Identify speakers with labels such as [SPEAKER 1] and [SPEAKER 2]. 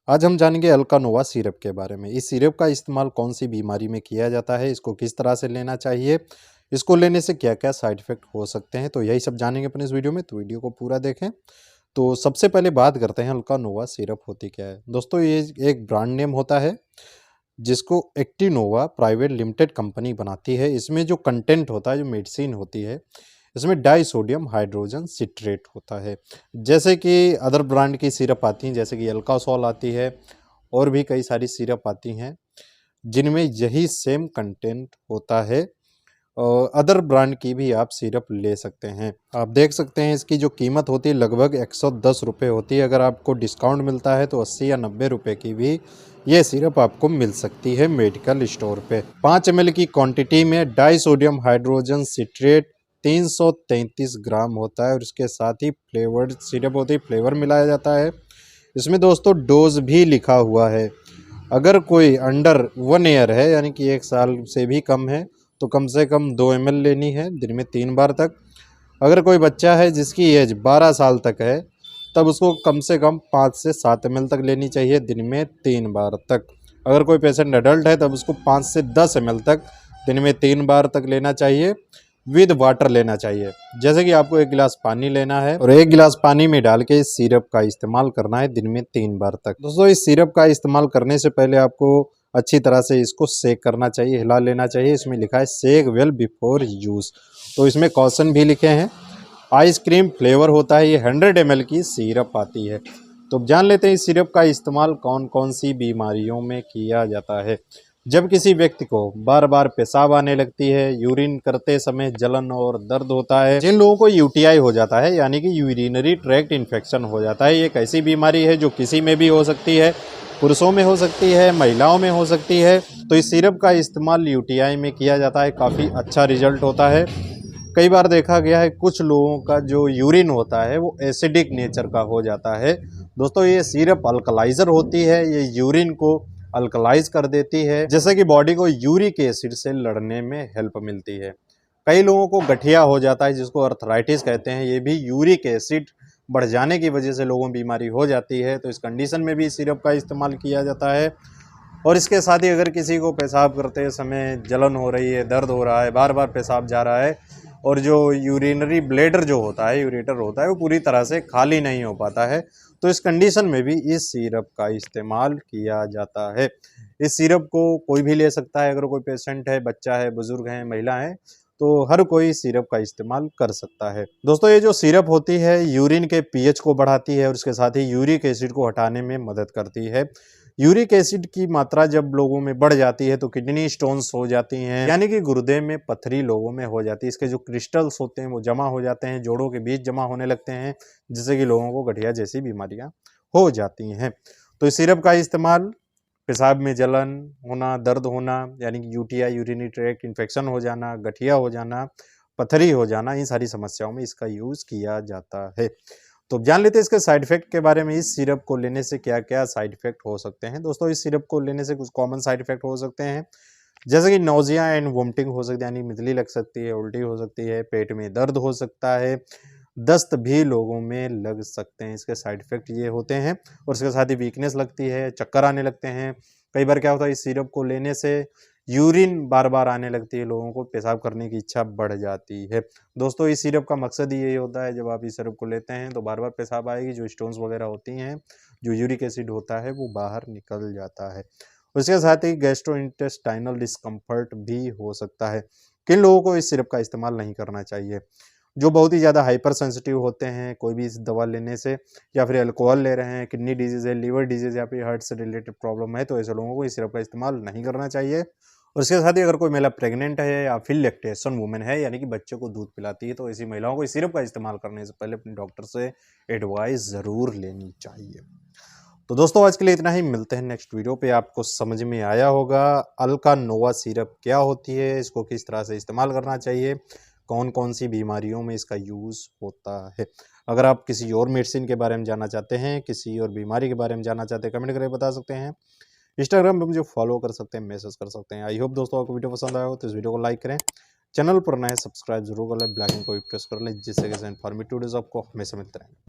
[SPEAKER 1] आज हम जानेंगे अल्कानोवा सिरप के बारे में। इस सिरप का इस्तेमाल कौन सी बीमारी में किया जाता है, इसको किस तरह से लेना चाहिए, इसको लेने से क्या-क्या साइड इफ़ेक्ट हो सकते हैं, तो यही सब जानेंगे अपन इस वीडियो में, तो वीडियो को पूरा देखें। तो सबसे पहले बात करते हैं अल्कानोवा सिरप होती क्या है। दोस्तों ये एक ब्रांड नेम होता है, जिसको एक्टिनोवा प्राइवेट लिमिटेड कंपनी बनाती है। इसमें जो कंटेंट होता है, जो मेडिसिन होती है, इसमें डाई सोडियम हाइड्रोजन सिट्रेट होता है। जैसे कि अदर ब्रांड की सिरप आती हैं, जैसे कि अल्कासोल आती है और भी कई सारी सिरप आती हैं, जिनमें यही सेम कंटेंट होता है। अदर ब्रांड की भी आप सिरप ले सकते हैं। आप देख सकते हैं इसकी जो कीमत होती है लगभग 110 रुपये होती है। अगर आपको डिस्काउंट मिलता है तो 80 या 90 रुपये की भी ये सिरप आपको मिल सकती है मेडिकल स्टोर पे। 5 ml की क्वांटिटी में डाई सोडियम हाइड्रोजन सिट्रेट 333 ग्राम होता है और इसके साथ ही फ्लेवर्ड सिरप होती है, फ्लेवर मिलाया जाता है। इसमें दोस्तों डोज भी लिखा हुआ है। अगर कोई अंडर 1 ईयर है, यानी कि 1 साल से भी कम है, तो कम से कम 2 ml लेनी है दिन में 3 बार तक। अगर कोई बच्चा है जिसकी एज 12 साल तक है, तब उसको कम से कम 5 से 7 ml तक लेनी चाहिए दिन में 3 बार तक। अगर कोई पेशेंट एडल्ट है तब उसको 5 से 10 ml तक दिन में 3 बार तक लेना चाहिए, विद वाटर लेना चाहिए। जैसे कि आपको 1 गिलास पानी लेना है और 1 गिलास पानी में डाल के इस सिरप का इस्तेमाल करना है दिन में 3 बार तक। दोस्तों इस सिरप का इस्तेमाल करने से पहले आपको अच्छी तरह से इसको सेक करना चाहिए, हिला लेना चाहिए। इसमें लिखा है सेक वेल बिफोर यूज, तो इसमें कॉशन भी लिखे हैं। आइसक्रीम फ्लेवर होता है, ये 100 ml की सिरप आती है। तो जान लेते हैं इस सिरप का इस्तेमाल कौन कौन सी बीमारियों में किया जाता है। जब किसी व्यक्ति को बार बार पेशाब आने लगती है, यूरिन करते समय जलन और दर्द होता है, जिन लोगों को यूटीआई हो जाता है यानी कि यूरिनरी ट्रैक्ट इन्फेक्शन हो जाता है, ये एक ऐसी बीमारी है जो किसी में भी हो सकती है, पुरुषों में हो सकती है, महिलाओं में हो सकती है। तो इस सिरप का इस्तेमाल यूटीआई में किया जाता है, काफ़ी अच्छा रिजल्ट होता है। कई बार देखा गया है कुछ लोगों का जो यूरिन होता है वो एसिडिक नेचर का हो जाता है। दोस्तों ये सिरप अल्कलाइजर होती है, ये यूरिन को अल्कलाइज कर देती है, जैसे कि बॉडी को यूरिक एसिड से लड़ने में हेल्प मिलती है। कई लोगों को गठिया हो जाता है, जिसको अर्थराइटिस कहते हैं, ये भी यूरिक एसिड बढ़ जाने की वजह से लोगों को बीमारी हो जाती है। तो इस कंडीशन में भी सिरप का इस्तेमाल किया जाता है। और इसके साथ ही अगर किसी को पेशाब करते समय जलन हो रही है, दर्द हो रहा है, बार बार पेशाब जा रहा है और जो यूरिनरी ब्लैडर जो होता है, यूरेटर होता है, वो पूरी तरह से खाली नहीं हो पाता है, तो इस कंडीशन में भी इस सिरप का इस्तेमाल किया जाता है। इस सिरप को कोई भी ले सकता है, अगर कोई पेशेंट है, बच्चा है, बुजुर्ग है, महिला है, तो हर कोई सिरप का इस्तेमाल कर सकता है। दोस्तों ये जो सिरप होती है यूरिन के पीएच को बढ़ाती है और उसके साथ ही यूरिक एसिड को हटाने में मदद करती है। यूरिक एसिड की मात्रा जब लोगों में बढ़ जाती है तो किडनी स्टोन्स हो जाती हैं, यानी कि गुर्दे में पथरी लोगों में हो जाती है। इसके जो क्रिस्टल्स होते हैं वो जमा हो जाते हैं, जोड़ों के बीच जमा होने लगते हैं, जिससे कि लोगों को गठिया जैसी बीमारियां हो जाती हैं। तो इस सिरप का इस्तेमाल पेशाब में जलन होना, दर्द होना, यानी कि यूटीआई यूरिनरी ट्रैक्ट इन्फेक्शन हो जाना, गठिया हो जाना, पथरी हो जाना, इन सारी समस्याओं में इसका यूज किया जाता है। तो जान लेते हैं इसके साइड इफेक्ट के बारे में। इस सिरप को लेने से क्या क्या साइड इफेक्ट हो सकते हैं। दोस्तों इस सिरप को लेने से कुछ कॉमन साइड इफेक्ट हो सकते हैं, जैसे कि नोजिया एंड वोमिटिंग हो सकती है, यानी मितली लग सकती है, उल्टी हो सकती है, पेट में दर्द हो सकता है, दस्त भी लोगों में लग सकते हैं। इसके साइड इफेक्ट ये होते हैं। और इसके साथ ही वीकनेस लगती है, चक्कर आने लगते हैं। कई बार क्या होता है इस सिरप को लेने से यूरिन बार बार आने लगती है, लोगों को पेशाब करने की इच्छा बढ़ जाती है। दोस्तों इस सिरप का मकसद ही यही होता है, जब आप इस सिरप को लेते हैं तो बार बार पेशाब आएगी, जो स्टोन्स वगैरह होती हैं, जो यूरिक एसिड होता है वो बाहर निकल जाता है। उसके साथ ही गैस्ट्रोइंटेस्टाइनल डिस्कम्फर्ट भी हो सकता है। किन लोगों को इस सिरप का इस्तेमाल नहीं करना चाहिए? जो बहुत ही ज़्यादा हाइपर सेंसिटिव होते हैं कोई भी इस दवा लेने से, या फिर अल्कोहल ले रहे हैं, किडनी डिजीज़ है, लीवर डिजीज़ या फिर हार्ट से रिलेटेड प्रॉब्लम है, तो ऐसे लोगों को इस सिरप का इस्तेमाल नहीं करना चाहिए। और इसके साथ ही अगर कोई महिला प्रेग्नेंट है या फिर लैक्टेशन वुमेन है, यानी कि बच्चे को दूध पिलाती है, तो ऐसी महिलाओं को इस सिरप का इस्तेमाल करने से पहले अपने डॉक्टर से एडवाइस ज़रूर लेनी चाहिए। तो दोस्तों आज के लिए इतना ही, मिलते हैं नेक्स्ट वीडियो पे। आपको समझ में आया होगा अल्कानोवा सिरप क्या होती है, इसको किस तरह से इस्तेमाल करना चाहिए, कौन कौन सी बीमारियों में इसका यूज़ होता है। अगर आप किसी और मेडिसिन के बारे में जानना चाहते हैं, किसी और बीमारी के बारे में जानना चाहते हैं, कमेंट करके बता सकते हैं। इंस्टाग्राम पे मुझे फॉलो कर सकते हैं, मैसेज कर सकते हैं। आई होप दोस्तों आपको वीडियो पसंद आया हो तो इस वीडियो को लाइक करें, चैनल पर नए सब्सक्राइब जरूर कर लें, बेल आइकन को भी प्रेस कर लें, जिससे कि इन्फॉर्मेटिव वीडियोस आपको हमेशा मिलते रहें।